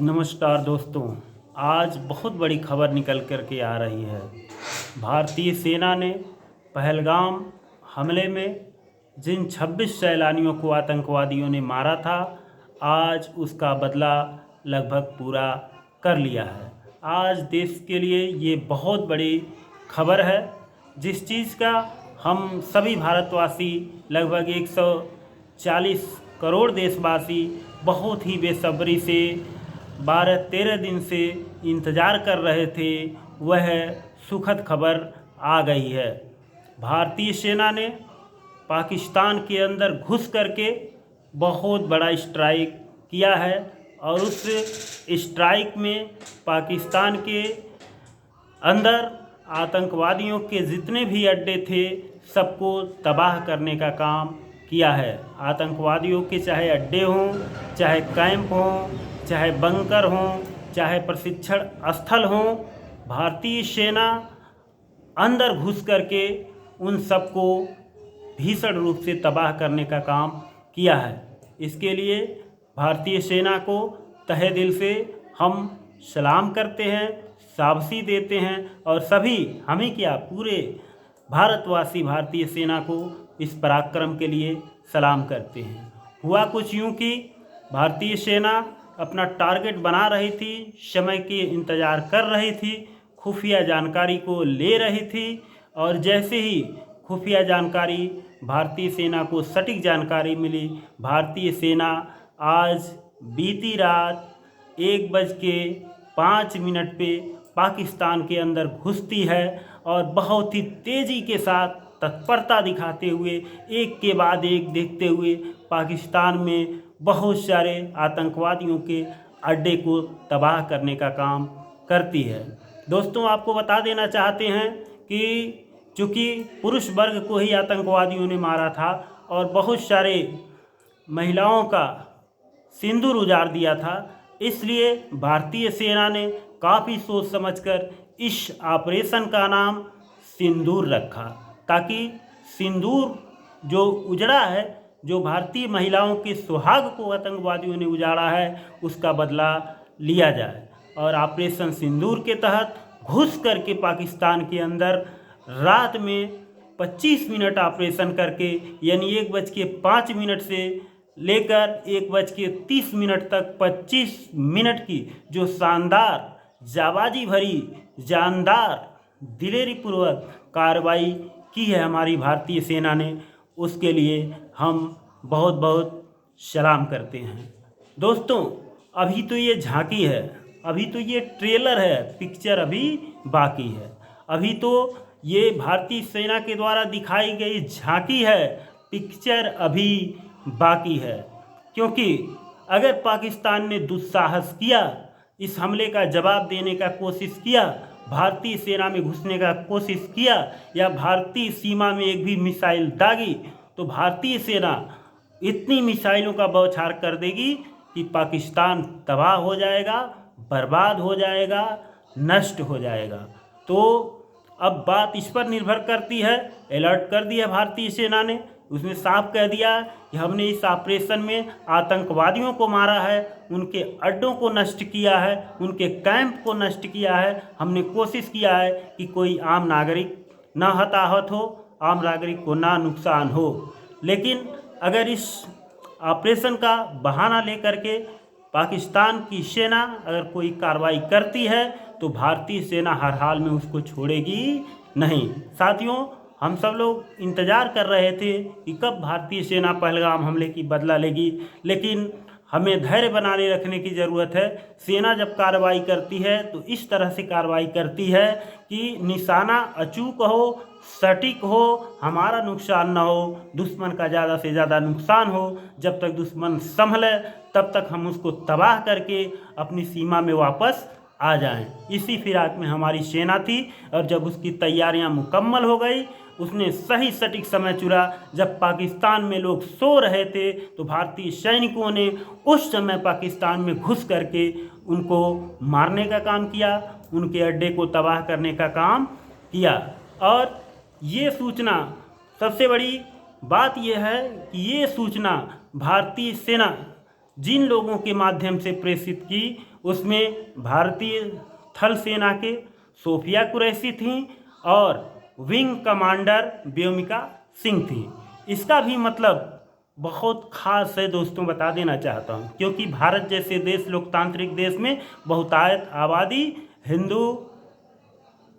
नमस्कार दोस्तों। आज बहुत बड़ी खबर निकल कर के आ रही है। भारतीय सेना ने पहलगाम हमले में जिन 26 सैलानियों को आतंकवादियों ने मारा था, आज उसका बदला लगभग पूरा कर लिया है। आज देश के लिए ये बहुत बड़ी खबर है, जिस चीज़ का हम सभी भारतवासी लगभग 140 करोड़ देशवासी बहुत ही बेसब्री से 12-13 दिन से इंतज़ार कर रहे थे। वह सुखद खबर आ गई है। भारतीय सेना ने पाकिस्तान के अंदर घुस करके बहुत बड़ा स्ट्राइक किया है और उस स्ट्राइक में पाकिस्तान के अंदर आतंकवादियों के जितने भी अड्डे थे सबको तबाह करने का काम किया है। आतंकवादियों के चाहे अड्डे हों, चाहे कैंप हों, चाहे बंकर हों, चाहे प्रशिक्षण स्थल हों, भारतीय सेना अंदर घुस करके उन सबको भीषण रूप से तबाह करने का काम किया है। इसके लिए भारतीय सेना को तहे दिल से हम सलाम करते हैं, शाबाशी देते हैं और सभी हमें क्या पूरे भारतवासी भारतीय सेना को इस पराक्रम के लिए सलाम करते हैं। हुआ कुछ यूँ कि भारतीय सेना अपना टारगेट बना रही थी, समय के इंतज़ार कर रही थी, खुफिया जानकारी को ले रही थी और जैसे ही खुफिया जानकारी भारतीय सेना को सटीक जानकारी मिली, भारतीय सेना आज बीती रात 1:05 पे पाकिस्तान के अंदर घुसती है और बहुत ही तेज़ी के साथ तत्परता दिखाते हुए एक के बाद एक देखते हुए पाकिस्तान में बहुत सारे आतंकवादियों के अड्डे को तबाह करने का काम करती है। दोस्तों, आपको बता देना चाहते हैं कि चूँकि पुरुष वर्ग को ही आतंकवादियों ने मारा था और बहुत सारे महिलाओं का सिंदूर उजाड़ दिया था, इसलिए भारतीय सेना ने काफ़ी सोच समझकर इस ऑपरेशन का नाम सिंदूर रखा, ताकि सिंदूर जो उजड़ा है, जो भारतीय महिलाओं के सुहाग को आतंकवादियों ने उजाड़ा है, उसका बदला लिया जाए। और ऑपरेशन सिंदूर के तहत घुस करके पाकिस्तान के अंदर रात में 25 मिनट ऑपरेशन करके, यानी 1:05 से लेकर 1:30 तक 25 मिनट की जो शानदार जाबाजी भरी जानदार दिलेरीपूर्वक कार्रवाई की है हमारी भारतीय सेना ने, उसके लिए हम बहुत बहुत सलाम करते हैं। दोस्तों, अभी तो ये झांकी है, अभी तो ये ट्रेलर है, पिक्चर अभी बाकी है। अभी तो ये भारतीय सेना के द्वारा दिखाई गई झांकी है, पिक्चर अभी बाकी है। क्योंकि अगर पाकिस्तान ने दुस्साहस किया, इस हमले का जवाब देने का कोशिश किया, भारतीय सेना में घुसने का कोशिश किया या भारतीय सीमा में एक भी मिसाइल दागी, तो भारतीय सेना इतनी मिसाइलों का बौछार कर देगी कि पाकिस्तान तबाह हो जाएगा, बर्बाद हो जाएगा, नष्ट हो जाएगा। तो अब बात इस पर निर्भर करती है। अलर्ट कर दिया भारतीय सेना ने, उसने साफ कह दिया कि हमने इस ऑपरेशन में आतंकवादियों को मारा है, उनके अड्डों को नष्ट किया है, उनके कैंप को नष्ट किया है। हमने कोशिश किया है कि कोई आम नागरिक ना हताहत हो, आम नागरिक को ना नुकसान हो। लेकिन अगर इस ऑपरेशन का बहाना लेकर के पाकिस्तान की सेना अगर कोई कार्रवाई करती है, तो भारतीय सेना हर हाल में उसको छोड़ेगी नहीं। साथियों, हम सब लोग इंतज़ार कर रहे थे कि कब भारतीय सेना पहलगाम हमले की बदला लेगी, लेकिन हमें धैर्य बनाने रखने की ज़रूरत है। सेना जब कार्रवाई करती है तो इस तरह से कार्रवाई करती है कि निशाना अचूक हो, सटीक हो, हमारा नुकसान ना हो, दुश्मन का ज़्यादा से ज़्यादा नुकसान हो। जब तक दुश्मन संभले तब तक हम उसको तबाह करके अपनी सीमा में वापस आ जाएं। इसी फिराक में हमारी सेना थी और जब उसकी तैयारियां मुकम्मल हो गई, उसने सही सटीक समय चुना। जब पाकिस्तान में लोग सो रहे थे तो भारतीय सैनिकों ने उस समय पाकिस्तान में घुस करके उनको मारने का काम किया, उनके अड्डे को तबाह करने का काम किया। और ये सूचना, सबसे बड़ी बात यह है कि ये सूचना भारतीय सेना जिन लोगों के माध्यम से प्रेषित की, उसमें भारतीय थल सेना के सोफिया कुरैशी थीं और विंग कमांडर व्योमिका सिंह थी। इसका भी मतलब बहुत खास है दोस्तों, बता देना चाहता हूँ, क्योंकि भारत जैसे देश, लोकतांत्रिक देश में बहुतायत आबादी हिंदू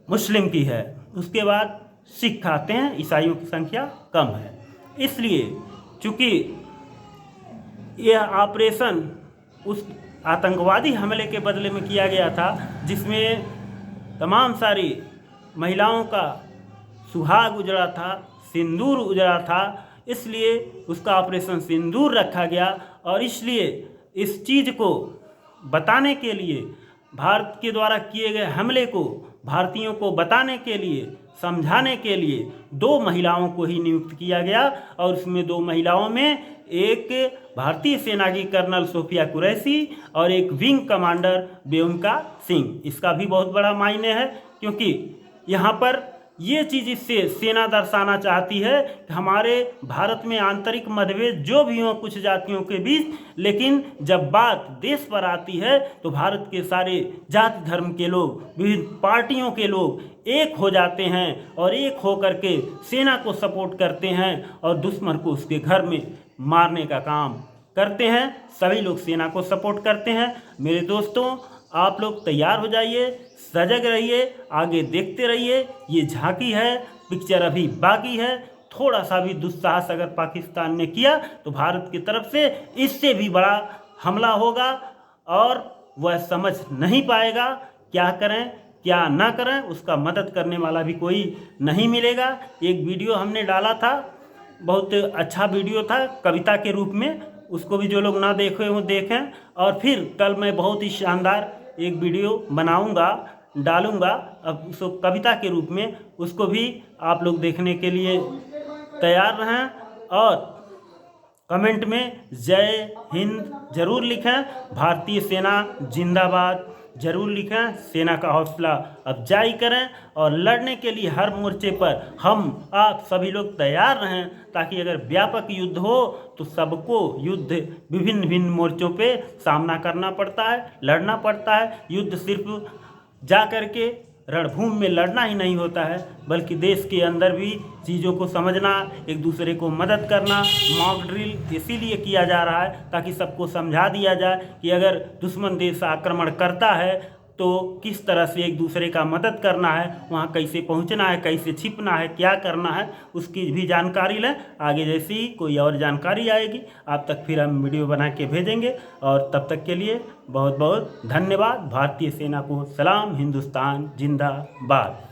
मुस्लिम की है, उसके बाद सिख आते हैं, ईसाइयों की संख्या कम है। इसलिए चूँकि यह ऑपरेशन उस आतंकवादी हमले के बदले में किया गया था जिसमें तमाम सारी महिलाओं का सुहाग उजड़ा था, सिंदूर उजड़ा था, इसलिए उसका ऑपरेशन सिंदूर रखा गया। और इसलिए इस चीज़ को बताने के लिए, भारत के द्वारा किए गए हमले को भारतीयों को बताने के लिए, समझाने के लिए 2 महिलाओं को ही नियुक्त किया गया। और उसमें 2 महिलाओं में एक भारतीय सेना की कर्नल सोफिया कुरैशी और एक विंग कमांडर व्योमिका सिंह। इसका भी बहुत बड़ा मायने है, क्योंकि यहाँ पर ये चीज़ इससे सेना दर्शाना चाहती है कि हमारे भारत में आंतरिक मतभेद जो भी हों कुछ जातियों के बीच, लेकिन जब बात देश पर आती है तो भारत के सारे जाति धर्म के लोग, विभिन्न पार्टियों के लोग एक हो जाते हैं और एक हो करके सेना को सपोर्ट करते हैं और दुश्मन को उसके घर में मारने का काम करते हैं। सभी लोग सेना को सपोर्ट करते हैं। मेरे दोस्तों, आप लोग तैयार हो जाइए, सजग रहिए, आगे देखते रहिए। ये झांकी है, पिक्चर अभी बाकी है। थोड़ा सा भी दुस्साहस अगर पाकिस्तान ने किया तो भारत की तरफ से इससे भी बड़ा हमला होगा और वह समझ नहीं पाएगा क्या करें क्या ना करें। उसका मदद करने वाला भी कोई नहीं मिलेगा। एक वीडियो हमने डाला था, बहुत अच्छा वीडियो था कविता के रूप में, उसको भी जो लोग ना देखे हो देखें। और फिर कल मैं बहुत ही शानदार एक वीडियो बनाऊंगा, डालूंगा अब उसको कविता के रूप में, उसको भी आप लोग देखने के लिए तैयार रहें। और कमेंट में जय हिंद जरूर लिखें, भारतीय सेना जिंदाबाद जरूर लिखें। सेना का हौसला अफजाई करें और लड़ने के लिए हर मोर्चे पर हम आप सभी लोग तैयार रहें, ताकि अगर व्यापक युद्ध हो तो सबको युद्ध विभिन्न विभिन्न मोर्चों पे सामना करना पड़ता है, लड़ना पड़ता है। युद्ध सिर्फ जा कर के रणभूमि में लड़ना ही नहीं होता है, बल्कि देश के अंदर भी चीज़ों को समझना, एक दूसरे को मदद करना। मॉक ड्रिल इसीलिए किया जा रहा है ताकि सबको समझा दिया जाए कि अगर दुश्मन देश आक्रमण करता है तो किस तरह से एक दूसरे का मदद करना है, वहाँ कैसे पहुँचना है, कैसे छिपना है, क्या करना है, उसकी भी जानकारी लें। आगे जैसी ही कोई और जानकारी आएगी आप तक फिर हम वीडियो बना के भेजेंगे। और तब तक के लिए बहुत बहुत धन्यवाद। भारतीय सेना को सलाम, हिंदुस्तान जिंदाबाद।